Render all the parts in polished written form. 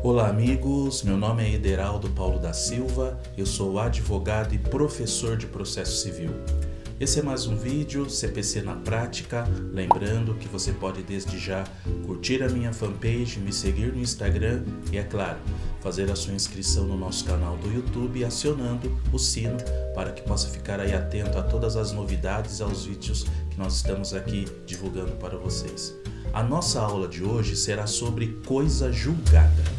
Olá amigos, meu nome é Ederaldo Paulo da Silva, eu sou advogado e professor de processo civil. Esse é mais um vídeo CPC na prática, lembrando que você pode desde já curtir a minha fanpage, me seguir no Instagram e, é claro, fazer a sua inscrição no nosso canal do YouTube acionando o sino para que possa ficar aí atento a todas as novidades e aos vídeos que nós estamos aqui divulgando para vocês. A nossa aula de hoje será sobre coisa julgada.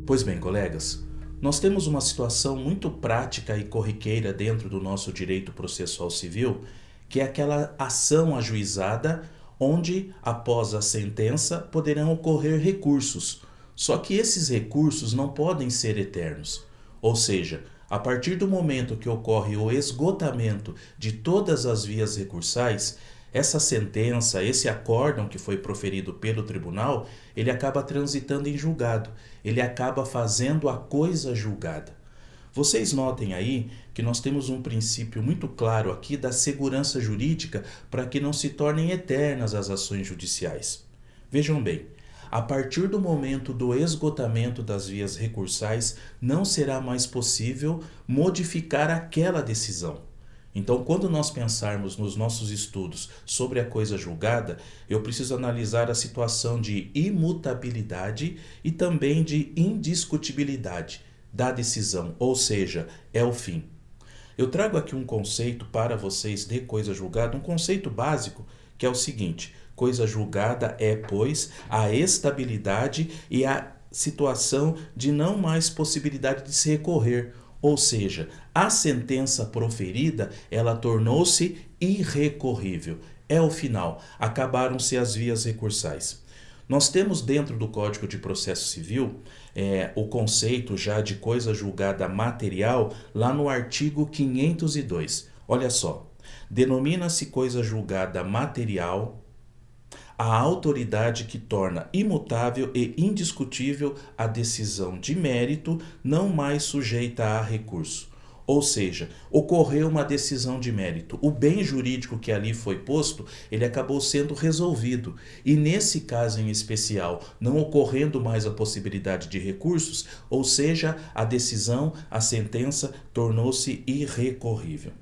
Pois bem, colegas, nós temos uma situação muito prática e corriqueira dentro do nosso direito processual civil, que é aquela ação ajuizada onde, após a sentença, poderão ocorrer recursos. Só que esses recursos não podem ser eternos. Ou seja, a partir do momento que ocorre o esgotamento de todas as vias recursais, essa sentença, esse acórdão que foi proferido pelo tribunal, ele acaba transitando em julgado, ele acaba fazendo a coisa julgada. Vocês notem aí que nós temos um princípio muito claro aqui da segurança jurídica para que não se tornem eternas as ações judiciais. Vejam bem, a partir do momento do esgotamento das vias recursais, não será mais possível modificar aquela decisão. Então, quando nós pensarmos nos nossos estudos sobre a coisa julgada, eu preciso analisar a situação de imutabilidade e também de indiscutibilidade da decisão, ou seja, é o fim. Eu trago aqui um conceito para vocês de coisa julgada, um conceito básico, que é o seguinte: coisa julgada é, pois, a estabilidade e a situação de não mais possibilidade de se recorrer. Ou seja, a sentença proferida, ela tornou-se irrecorrível. É o final, acabaram-se as vias recursais. Nós temos dentro do Código de Processo Civil o conceito já de coisa julgada material lá no artigo 502. Olha só, denomina-se coisa julgada material a autoridade que torna imutável e indiscutível a decisão de mérito, não mais sujeita a recurso. Ou seja, ocorreu uma decisão de mérito. O bem jurídico que ali foi posto, ele acabou sendo resolvido. E nesse caso em especial, não ocorrendo mais a possibilidade de recursos, ou seja, a decisão, a sentença, tornou-se irrecorrível.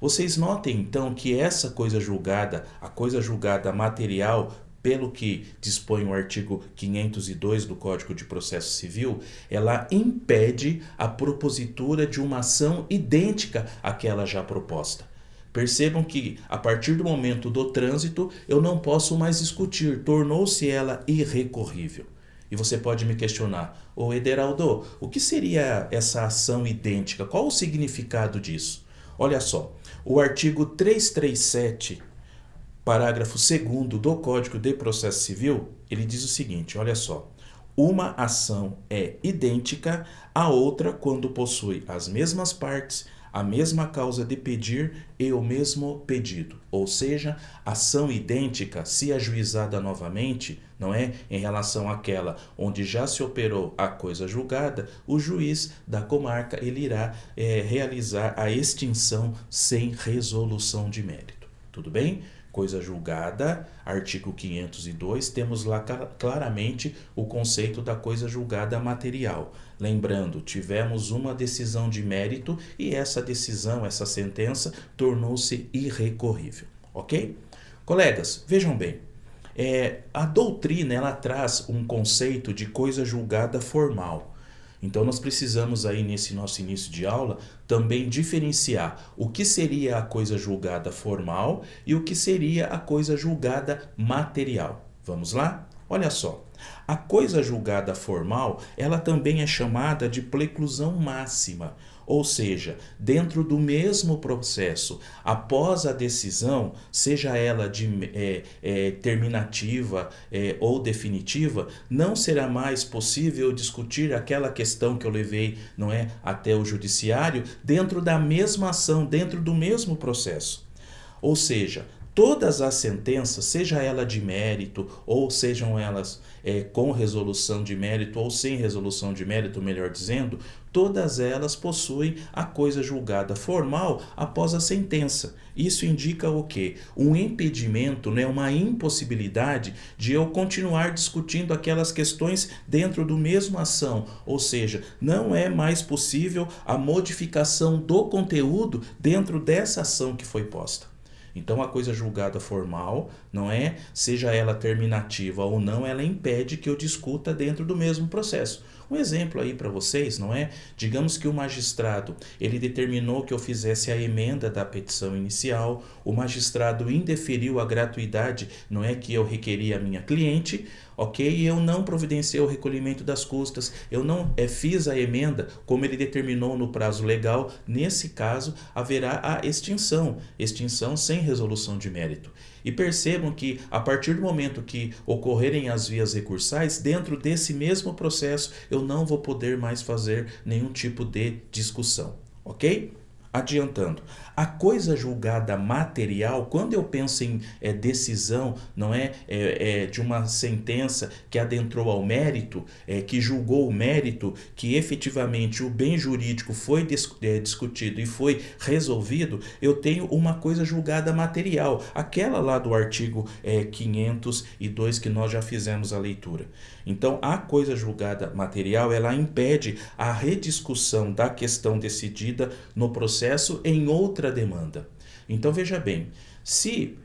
Vocês notem então que essa coisa julgada, a coisa julgada material, pelo que dispõe o artigo 502 do Código de Processo Civil, ela impede a propositura de uma ação idêntica àquela já proposta. Percebam que, a partir do momento do trânsito, eu não posso mais discutir, tornou-se ela irrecorrível. E você pode me questionar: ô Ederaldo, o que seria essa ação idêntica? Qual o significado disso? Olha só, o artigo 337, parágrafo 2º do Código de Processo Civil, ele diz o seguinte, olha só: uma ação é idêntica à outra quando possui as mesmas partes, a mesma causa de pedir e o mesmo pedido. Ou seja, ação idêntica, se ajuizada novamente, não é, em relação àquela onde já se operou a coisa julgada, o juiz da comarca ele irá realizar a extinção sem resolução de mérito. Tudo bem? Coisa julgada, artigo 502, temos lá claramente o conceito da coisa julgada material. Lembrando, tivemos uma decisão de mérito e essa decisão, essa sentença, tornou-se irrecorrível, ok? Colegas, vejam bem, a doutrina ela traz um conceito de coisa julgada formal. Então nós precisamos aí nesse nosso início de aula também diferenciar o que seria a coisa julgada formal e o que seria a coisa julgada material. Vamos lá? Olha só, a coisa julgada formal, ela também é chamada de preclusão máxima, ou seja, dentro do mesmo processo, após a decisão, seja ela terminativa ou definitiva, não será mais possível discutir aquela questão que eu levei, não é, até o judiciário, dentro da mesma ação, dentro do mesmo processo. Ou seja, todas as sentenças, seja ela de mérito ou sejam elas com resolução de mérito ou sem resolução de mérito, melhor dizendo, todas elas possuem a coisa julgada formal após a sentença. Isso indica o quê? Um impedimento, né? Uma impossibilidade de eu continuar discutindo aquelas questões dentro do mesmo ação, ou seja, não é mais possível a modificação do conteúdo dentro dessa ação que foi posta. Então a coisa julgada formal, não é, seja ela terminativa ou não, ela impede que eu discuta dentro do mesmo processo. Um exemplo aí para vocês, não é? Digamos que o magistrado, ele determinou que eu fizesse a emenda da petição inicial, o magistrado indeferiu a gratuidade, não é, que eu requeria a minha cliente, ok? E eu não providenciei o recolhimento das custas, eu não fiz a emenda como ele determinou no prazo legal. Nesse caso, haverá a extinção sem resolução de mérito. E percebam que a partir do momento que ocorrerem as vias recursais, dentro desse mesmo processo, eu não vou poder mais fazer nenhum tipo de discussão, ok? Adiantando, a coisa julgada material, quando eu penso em decisão, não de uma sentença que adentrou ao mérito, que julgou o mérito, que efetivamente o bem jurídico foi discutido e foi resolvido, eu tenho uma coisa julgada material, aquela lá do artigo 502 que nós já fizemos a leitura. Então, a coisa julgada material, ela impede a rediscussão da questão decidida no processo em outra demanda. Então, veja bem, se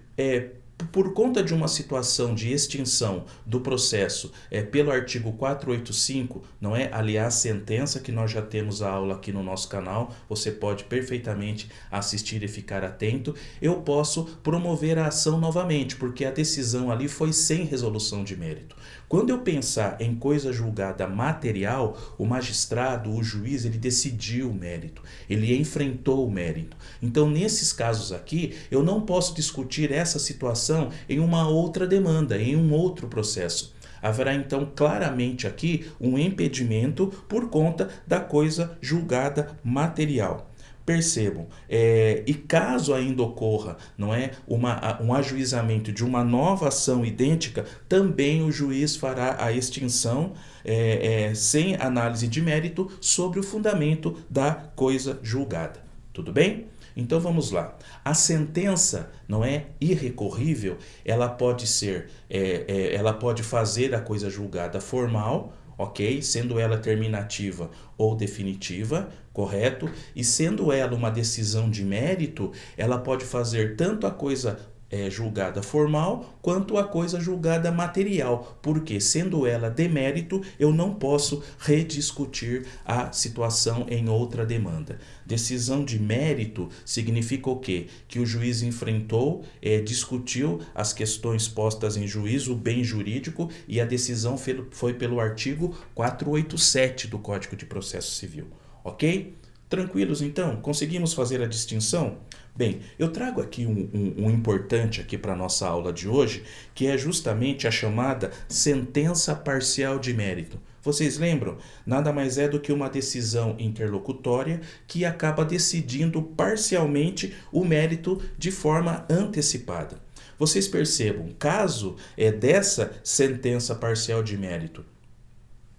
por conta de uma situação de extinção do processo pelo artigo 485, não é? Aliás, sentença que nós já temos a aula aqui no nosso canal, você pode perfeitamente assistir e ficar atento, eu posso promover a ação novamente, porque a decisão ali foi sem resolução de mérito. Quando eu pensar em coisa julgada material, o magistrado, o juiz, ele decidiu o mérito, ele enfrentou o mérito. Então, nesses casos aqui, eu não posso discutir essa situação em uma outra demanda, em um outro processo. Haverá então claramente aqui um impedimento por conta da coisa julgada material. Percebam, e caso ainda ocorra, não é, um ajuizamento de uma nova ação idêntica, também o juiz fará a extinção sem análise de mérito sobre o fundamento da coisa julgada. Tudo bem? Então vamos lá. A sentença não é irrecorrível, ela pode ser, ela pode fazer a coisa julgada formal, ok? Sendo ela terminativa ou definitiva, correto? E sendo ela uma decisão de mérito, ela pode fazer tanto a coisa julgada formal quanto a coisa julgada material, porque sendo ela de mérito, eu não posso rediscutir a situação em outra demanda. Decisão de mérito significa o quê? Que o juiz enfrentou, discutiu as questões postas em juízo, o bem jurídico, e a decisão foi pelo artigo 487 do Código de Processo Civil, ok? Tranquilos então? Conseguimos fazer a distinção? Bem, eu trago aqui um importante aqui para a nossa aula de hoje, que é justamente a chamada sentença parcial de mérito. Vocês lembram? Nada mais é do que uma decisão interlocutória que acaba decidindo parcialmente o mérito de forma antecipada. Vocês percebam, caso dessa sentença parcial de mérito,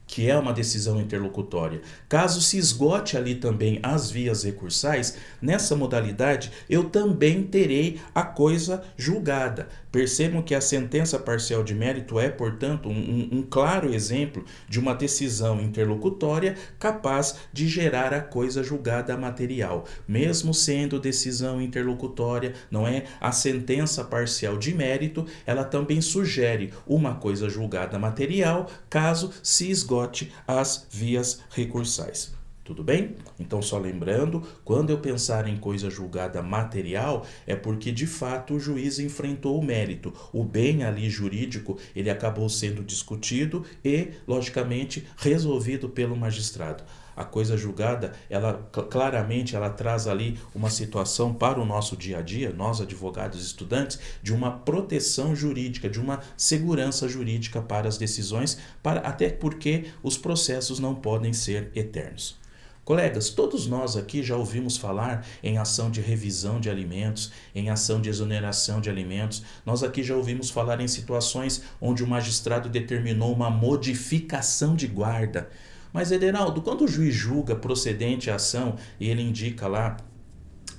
que é uma decisão interlocutória, caso se esgote ali também as vias recursais, nessa modalidade eu também terei a coisa julgada. Percebam que a sentença parcial de mérito é, portanto, um claro exemplo de uma decisão interlocutória capaz de gerar a coisa julgada material. Mesmo sendo decisão interlocutória, não é? A sentença parcial de mérito, ela também sugere uma coisa julgada material, caso se esgote as vias recursais. Tudo bem? Então, só lembrando, quando eu pensar em coisa julgada material, é porque de fato o juiz enfrentou o mérito. O bem ali jurídico, ele acabou sendo discutido e, logicamente, resolvido pelo magistrado. A coisa julgada, ela claramente ela traz ali uma situação para o nosso dia a dia, nós advogados e estudantes, de uma proteção jurídica, de uma segurança jurídica para as decisões, até porque os processos não podem ser eternos. Colegas, todos nós aqui já ouvimos falar em ação de revisão de alimentos, em ação de exoneração de alimentos. Nós aqui já ouvimos falar em situações onde o magistrado determinou uma modificação de guarda. Mas, Ederaldo, quando o juiz julga procedente a ação e ele indica lá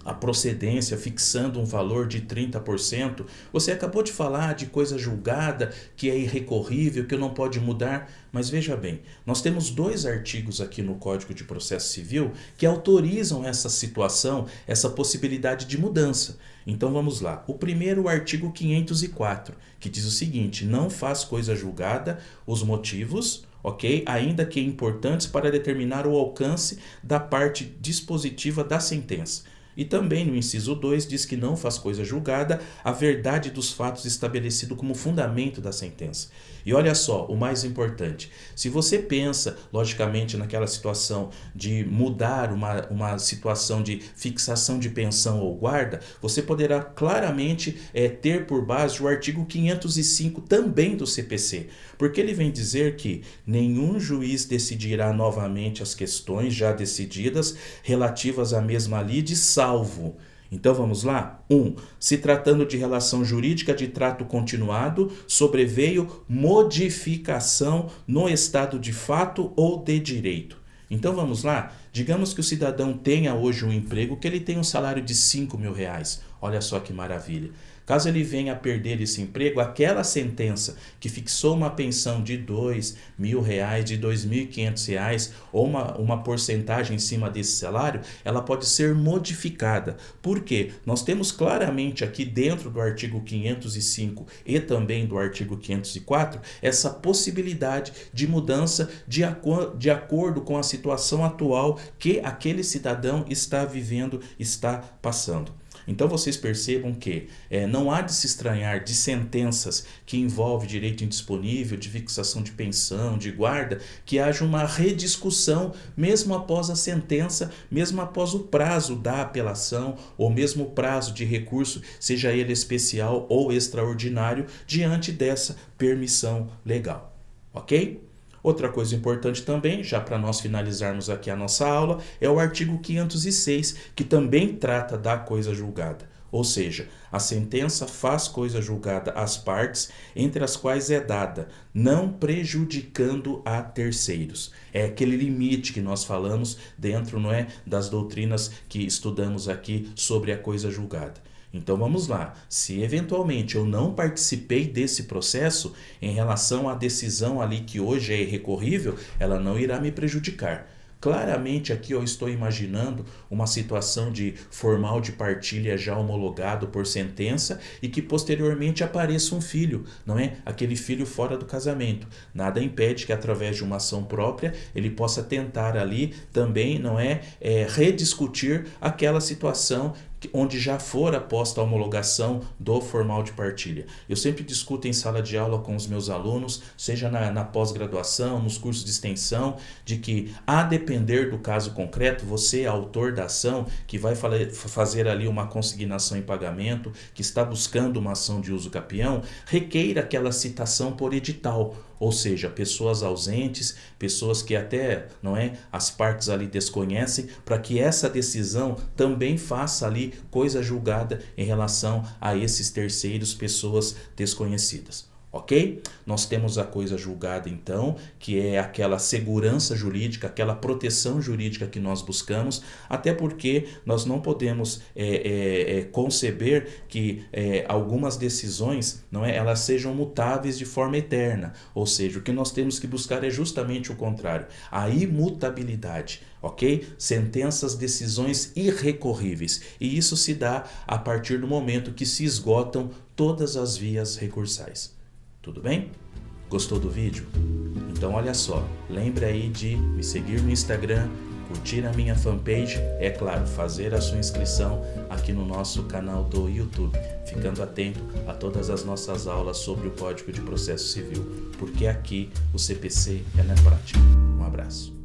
a procedência fixando um valor de 30%, você acabou de falar de coisa julgada, que é irrecorrível, que não pode mudar, mas veja bem, nós temos 2 artigos aqui no Código de Processo Civil que autorizam essa situação, essa possibilidade de mudança. Então vamos lá. O primeiro, o artigo 504, que diz o seguinte: não faz coisa julgada os motivos, ok? Ainda que importantes para determinar o alcance da parte dispositiva da sentença. E também no inciso 2 diz que não faz coisa julgada a verdade dos fatos estabelecido como fundamento da sentença. E olha só, o mais importante, se você pensa, logicamente, naquela situação de mudar uma situação de fixação de pensão ou guarda, você poderá claramente ter por base o artigo 505 também do CPC, porque ele vem dizer que nenhum juiz decidirá novamente as questões já decididas relativas à mesma lide, salvo. Então vamos lá? 1. Se tratando de relação jurídica de trato continuado, sobreveio modificação no estado de fato ou de direito. Então vamos lá? Digamos que o cidadão tenha hoje um emprego que ele tem um salário de R$5.000. Olha só que maravilha. Caso ele venha a perder esse emprego, aquela sentença que fixou uma pensão de R$2.000, de R$2.500 ou uma porcentagem em cima desse salário, ela pode ser modificada. Por quê? Nós temos claramente aqui dentro do artigo 505 e também do artigo 504 essa possibilidade de mudança de acordo com a situação atual que aquele cidadão está vivendo, está passando. Então vocês percebam que não há de se estranhar de sentenças que envolvem direito indisponível, de fixação de pensão, de guarda, que haja uma rediscussão mesmo após a sentença, mesmo após o prazo da apelação ou mesmo o prazo de recurso, seja ele especial ou extraordinário, diante dessa permissão legal, ok? Outra coisa importante também, já para nós finalizarmos aqui a nossa aula, é o artigo 506, que também trata da coisa julgada. Ou seja, a sentença faz coisa julgada às partes, entre as quais é dada, não prejudicando a terceiros. É aquele limite que nós falamos dentro, não é, das doutrinas que estudamos aqui sobre a coisa julgada. Então vamos lá, se eventualmente eu não participei desse processo, em relação à decisão ali que hoje é irrecorrível, ela não irá me prejudicar. Claramente aqui eu estou imaginando uma situação de formal de partilha já homologado por sentença e que posteriormente apareça um filho, não é? Aquele filho fora do casamento. Nada impede que através de uma ação própria ele possa tentar ali também, não é, rediscutir aquela situação onde já fora posta a homologação do formal de partilha. Eu sempre discuto em sala de aula com os meus alunos, seja na pós-graduação, nos cursos de extensão, de que, a depender do caso concreto, você, autor da ação, que vai fazer ali uma consignação em pagamento, que está buscando uma ação de uso capião, requeira aquela citação por edital, ou seja, pessoas ausentes, pessoas que até, não é, as partes ali desconhecem, para que essa decisão também faça ali coisa julgada em relação a esses terceiros, pessoas desconhecidas. Ok? Nós temos a coisa julgada então, que é aquela segurança jurídica, aquela proteção jurídica que nós buscamos, até porque nós não podemos conceber que algumas decisões, não é, elas sejam mutáveis de forma eterna, ou seja, o que nós temos que buscar é justamente o contrário, a imutabilidade. Ok? Sentenças, decisões irrecorríveis, e isso se dá a partir do momento que se esgotam todas as vias recursais. Tudo bem? Gostou do vídeo? Então olha só, lembre aí de me seguir no Instagram, curtir a minha fanpage, é claro, fazer a sua inscrição aqui no nosso canal do YouTube, ficando atento a todas as nossas aulas sobre o Código de Processo Civil, porque aqui o CPC é na prática. Um abraço.